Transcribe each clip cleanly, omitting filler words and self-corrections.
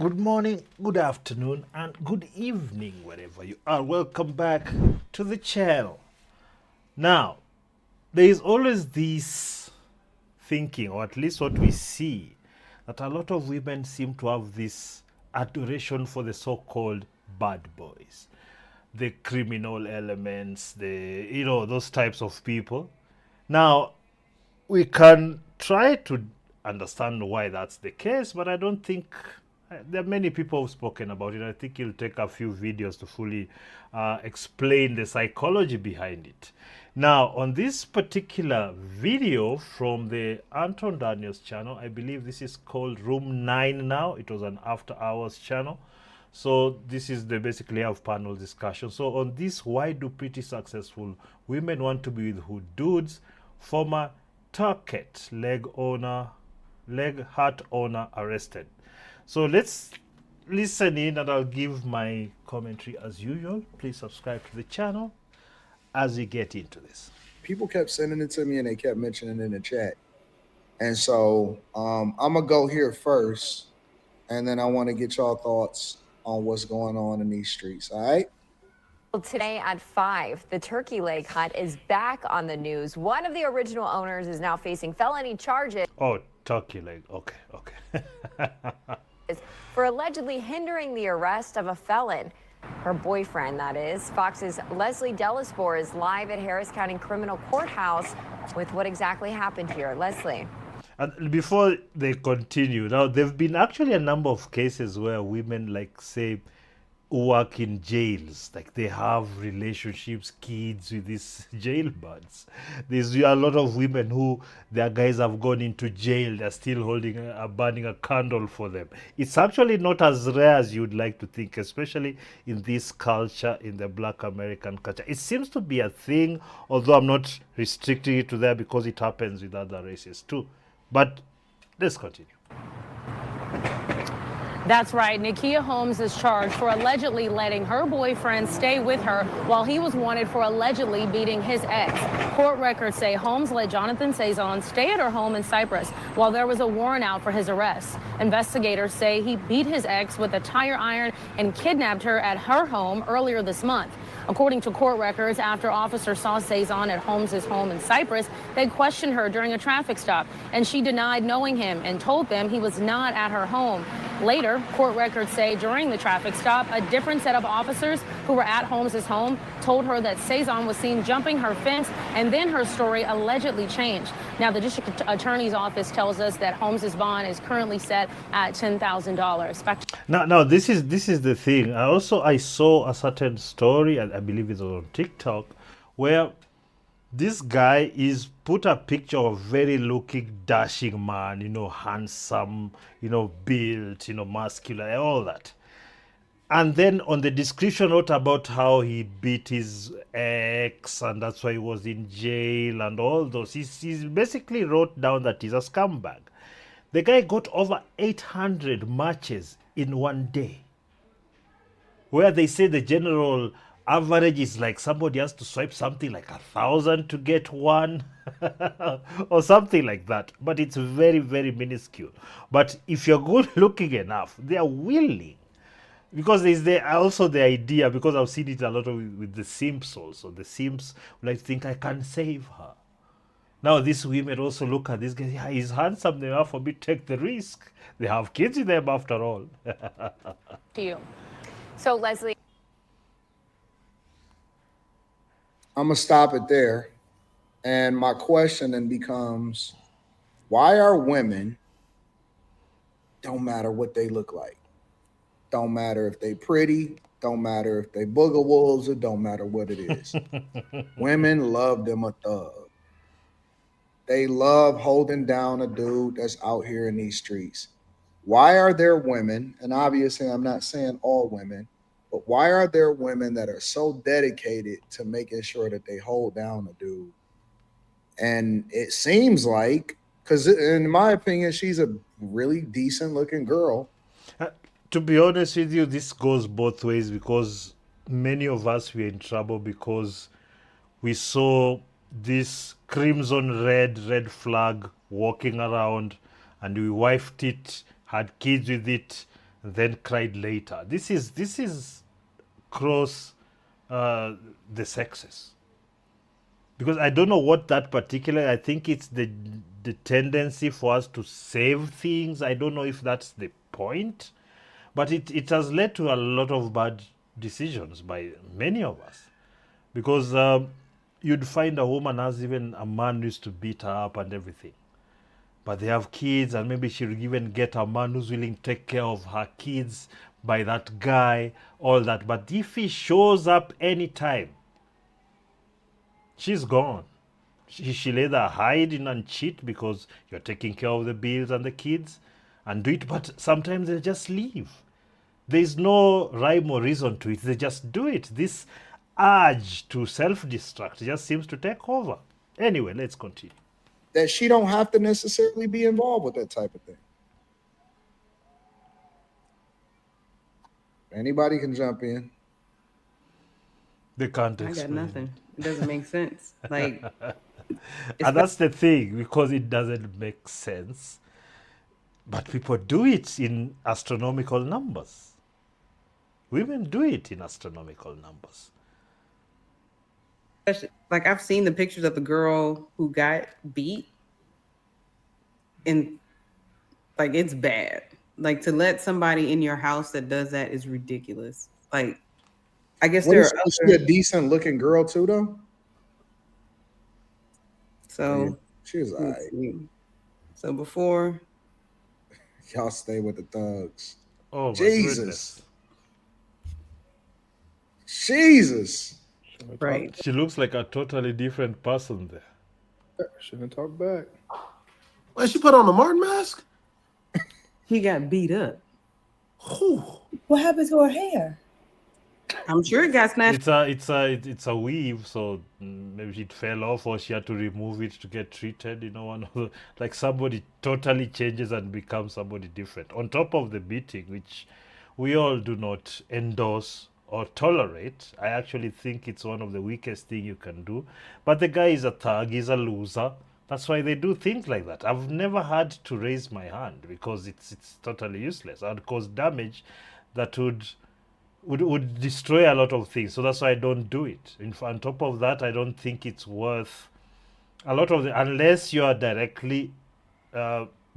Good morning, good afternoon, and good evening, wherever you are. Welcome back to the channel. Now, there is always this thinking, or at least what we see, that a lot of women seem to have this adoration for the so-called bad boys, the criminal elements, those types of people. Now, we can try to understand why that's the case, but I don't think there are many people who've spoken about it. I think it'll take a few videos to fully explain the psychology behind it. Now, on this particular video from the Anton Daniels channel, I believe this is called Room 9 now. It was an after hours channel. So this is the basically have panel discussion. So on this, why do pretty successful women want to be with who dudes? Former Target leg heart owner arrested. So let's listen in and I'll give my commentary as usual. Please subscribe to the channel as we get into this. People kept sending it to me and they kept mentioning it in the chat. And so I'm gonna go here first, and then I want to get y'all thoughts on what's going on in these streets. All right. Today at 5, the turkey leg hut is back on the news. One of the original owners is now facing felony charges. Oh, turkey leg. Okay. For allegedly hindering the arrest of a felon. Her boyfriend, that is. Fox's Leslie Delaspore is live at Harris County Criminal Courthouse with what exactly happened here. Leslie. And before they continue, now there have been actually a number of cases where women, like say, work in jails, like they have relationships, kids with these jailbirds. There's a lot of women who their guys have gone into jail, they're still burning a candle for them. It's actually not as rare as you'd like to think, especially in this culture, in the Black American culture. It seems to be a thing, although I'm not restricting it to there because it happens with other races too. But let's continue. That's right. Nakia Holmes is charged for allegedly letting her boyfriend stay with her while he was wanted for allegedly beating his ex. Court records say Holmes let Jonathan Cezanne stay at her home in Cyprus while there was a warrant out for his arrest. Investigators say he beat his ex with a tire iron and kidnapped her at her home earlier this month. According to court records, after officers saw Cezanne at Holmes' home in Cyprus, they questioned her during a traffic stop, and she denied knowing him and told them he was not at her home. Later, court records say during the traffic stop, a different set of officers who were at Holmes' home told her that Cezanne was seen jumping her fence, and then her story allegedly changed. Now, the district attorney's office tells us that Holmes' bond is currently set at $10,000. Now, this is the thing. I saw a certain story, I believe it's on TikTok, where this guy is put a picture of a very looking, dashing man, handsome, built, muscular, all that. And then on the description wrote about how he beat his ex and that's why he was in jail and all those. He basically wrote down that he's a scumbag. The guy got over 800 matches in one day, where they say the general average is like somebody has to swipe something like 1,000 to get one or something like that. But it's very, very minuscule. But if you're good looking enough, they are willing. Because there's also the idea, because I've seen it a lot with the simps also. The simps like think I can save her. Now these women also look at this guy, yeah, he's handsome enough for me to take the risk. They have kids with them after all. To you. So, Leslie. I'm gonna stop it there. And my question then becomes, why are women, don't matter what they look like, don't matter if they pretty, don't matter if they booger wolves, it don't matter what it is. Women love them a thug. They love holding down a dude that's out here in these streets. Why are there women, and obviously I'm not saying all women, but why are there women that are so dedicated to making sure that they hold down a dude? And it seems like, because in my opinion, she's a really decent looking girl. To be honest with you, this goes both ways because many of us were in trouble because we saw this crimson red flag walking around and we wifed it, had kids with it, and then cried later. This is cross the sexes, because I don't know what that particular. I think it's the tendency for us to save things. I don't know if that's the point, but it has led to a lot of bad decisions by many of us, because you'd find a woman has even a man who used to beat her up and everything, but they have kids, and maybe she'll even get a man who's willing to take care of her kids by that guy, all that. But if he shows up anytime, she's gone. She'll either hide in and cheat because you're taking care of the bills and the kids and do it, but sometimes they just leave. There's no rhyme or reason to it. They just do it. This urge to self-destruct just seems to take over. Anyway, let's continue. That she don't have to necessarily be involved with that type of thing. Anybody can jump in. They can't I got explain. nothing. It doesn't make sense. Like, And that's the thing, because it doesn't make sense. But people do it in astronomical numbers. Women do it in astronomical numbers. like I've seen the pictures of the girl who got beat, and like it's bad. Like to let somebody in your house that does that is ridiculous. Like, I guess What there is, are is she a other. decent looking girl too, though? So She was all let's right. see. So before, Y'all stay with the thugs. Oh my Jesus. goodness. Jesus. right? She looks like a totally different person there. Shouldn't talk back. Wait, she put on the Martin mask? He got beat up. Whew. What happened to her hair? I'm sure it got snatched. It's a weave, so maybe it fell off or she had to remove it to get treated. You know, one of the, like somebody totally changes and becomes somebody different. On top of the beating, which we all do not endorse or tolerate. I actually think it's one of the weakest thing you can do. But the guy is a thug, he's a loser. That's why they do things like that. I've never had to raise my hand because it's totally useless. I'd cause damage that would destroy a lot of things. So that's why I don't do it. On top of that, I don't think it's worth a lot of unless you are directly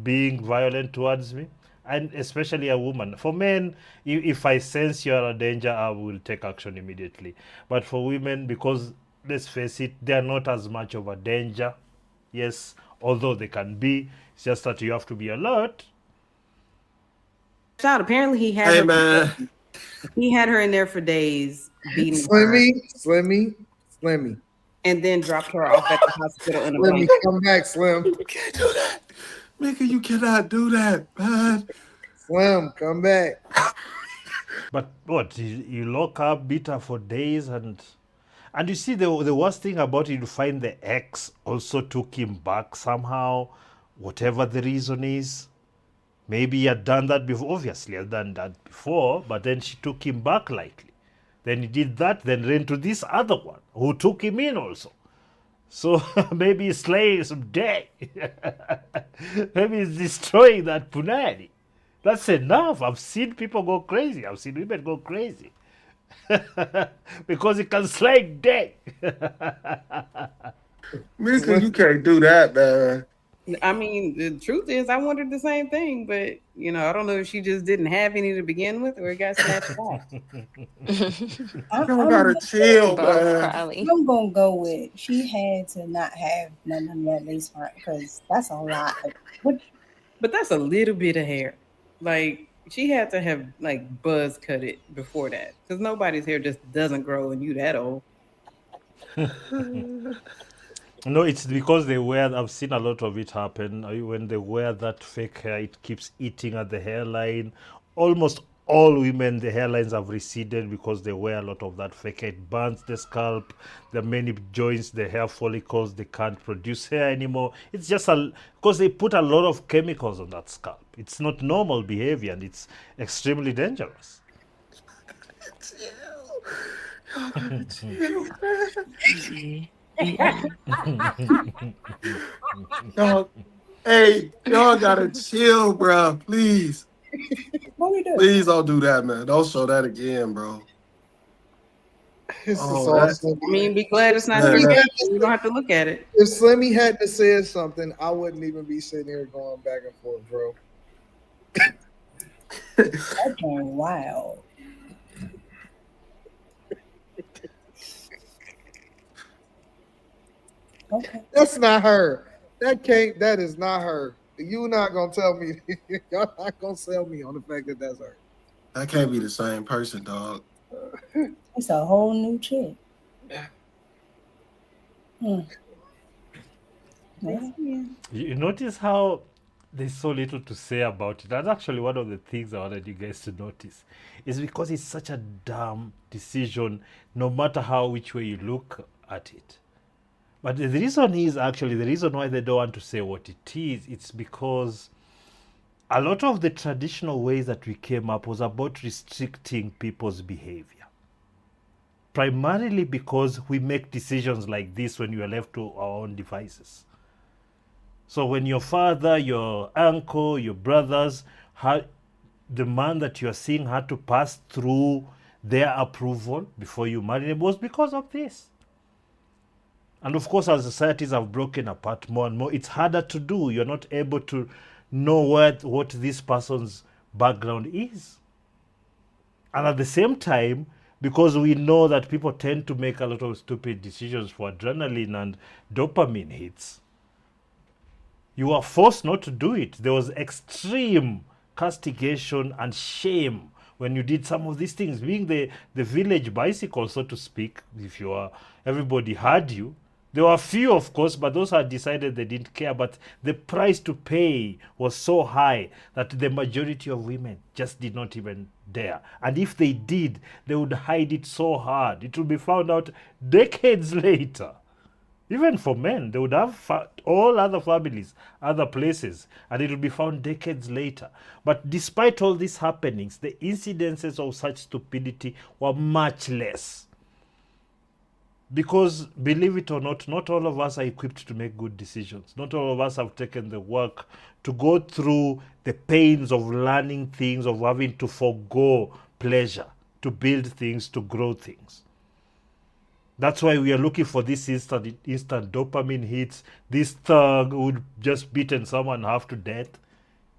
being violent towards me, and especially a woman. For men, if I sense you are a danger, I will take action immediately. But for women, because let's face it, they are not as much of a danger. Yes, although they can be. It's just that you have to be alert. Child, apparently he had Hey, her. man. He had her in there for days, beating her, Slimmy. and then dropped her off at the hospital in a Slimmy, blanket. come back, Slim. You can't do that. Mickey, you cannot do that, man. Slim, come back. But what, you lock up, beat her for days, and you see the worst thing about it, you find the ex also took him back somehow, whatever the reason is. Maybe he had done that before. Obviously, he had done that before, but then she took him back likely. Then he did that, then ran to this other one who took him in also. So maybe he's slaying some day. Maybe he's destroying that punani. That's enough. I've seen people go crazy. I've seen women go crazy. Because it can slay day. Mickey, you can't do that, man. I mean, the truth is, I wondered the same thing, but I don't know if she just didn't have any to begin with, or it got snatched off. I'm, You I'm, gotta chill, Both, man. probably. I'm gonna go with she had to not have none of that lace front because that's a lot. What? But that's a little bit of hair. Like she had to have like buzz cut it before that, because nobody's hair just doesn't grow when you that old. No, it's because they wear. I've seen a lot of it happen. When they wear that fake hair, it keeps eating at the hairline. Almost all women, the hairlines have receded because they wear a lot of that fake hair. It burns the scalp. There are many joints, the hair follicles. They can't produce hair anymore. It's just because they put a lot of chemicals on that scalp. It's not normal behavior, and it's extremely dangerous. Y'all gotta chill, man. Y'all, hey, y'all gotta chill, bro. Please. What we do? Please don't do that, man. Don't show that again, bro. This is Oh, all that, Slimmy. I mean, be glad it's not Man, you. that- You don't have to look at it. If Slimmy hadn't said something, I wouldn't even be sitting here going back and forth, bro. Okay, wow. Okay. That's not her. That is not her. You not gonna tell me. Y'all not gonna sell me on the fact that that's her. that can't be the same person, dog. It's a whole new chick. Hmm. Yeah. You notice how there's so little to say about it. That's actually one of the things I wanted you guys to notice. Is because it's such a dumb decision, no matter which way you look at it. But the reason is actually the reason why they don't want to say what it is. It's because a lot of the traditional ways that we came up was about restricting people's behavior. Primarily because we make decisions like this when we are left to our own devices. So when your father, your uncle, your brothers, the man that you are seeing had to pass through their approval before you marry them, was because of this. And of course, as societies have broken apart more and more, it's harder to do. You're not able to know what this person's background is. And at the same time, because we know that people tend to make a lot of stupid decisions for adrenaline and dopamine hits, you are forced not to do it. There was extreme castigation and shame when you did some of these things. Being the village bicycle, so to speak, if you are, everybody had you. There were few, of course, but those had decided they didn't care. But the price to pay was so high that the majority of women just did not even dare. And if they did, they would hide it so hard. It would be found out decades later. Even for men, they would have all other families, other places, and it will be found decades later. But despite all these happenings, the incidences of such stupidity were much less. Because, believe it or not all of us are equipped to make good decisions. Not all of us have taken the work to go through the pains of learning things, of having to forego pleasure, to build things, to grow things. That's why we are looking for this instant dopamine hits. This thug who would just beaten someone half to death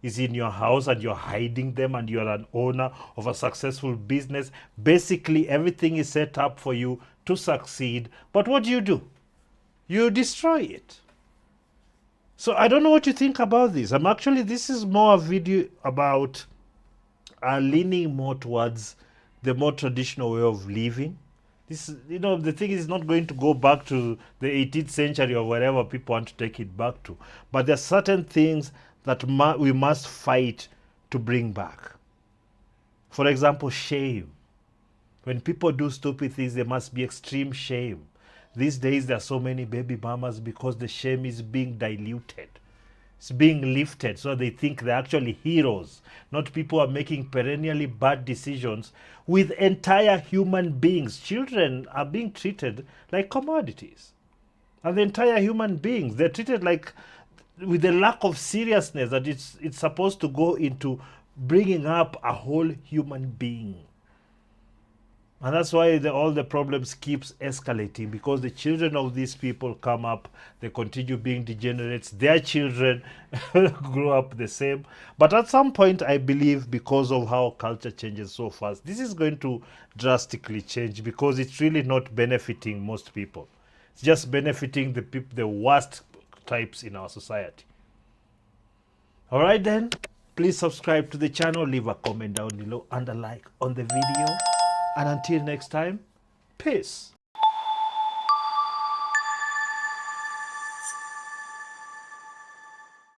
is in your house and you're hiding them, and you're an owner of a successful business. Basically, everything is set up for you to succeed. But what do? You destroy it. So I don't know what you think about this. This is more a video about leaning more towards the more traditional way of living. This, the thing is not going to go back to the 18th century or wherever people want to take it back to. But there are certain things that we must fight to bring back. For example, shame. When people do stupid things, there must be extreme shame. These days, there are so many baby mamas because the shame is being diluted. It's being lifted, so they think they're actually heroes, not people who are making perennially bad decisions with entire human beings. Children are being treated like commodities. And the entire human beings, they're treated like, with the lack of seriousness that it's supposed to go into bringing up a whole human being. And that's why all the problems keeps escalating, because the children of these people come up, they continue being degenerates. Their children grow up the same. But at some point, I believe, because of how culture changes so fast, this is going to drastically change, because it's really not benefiting most people. It's just benefiting the worst types in our society. All right then, please subscribe to the channel, leave a comment down below and a like on the video. And until next time, peace.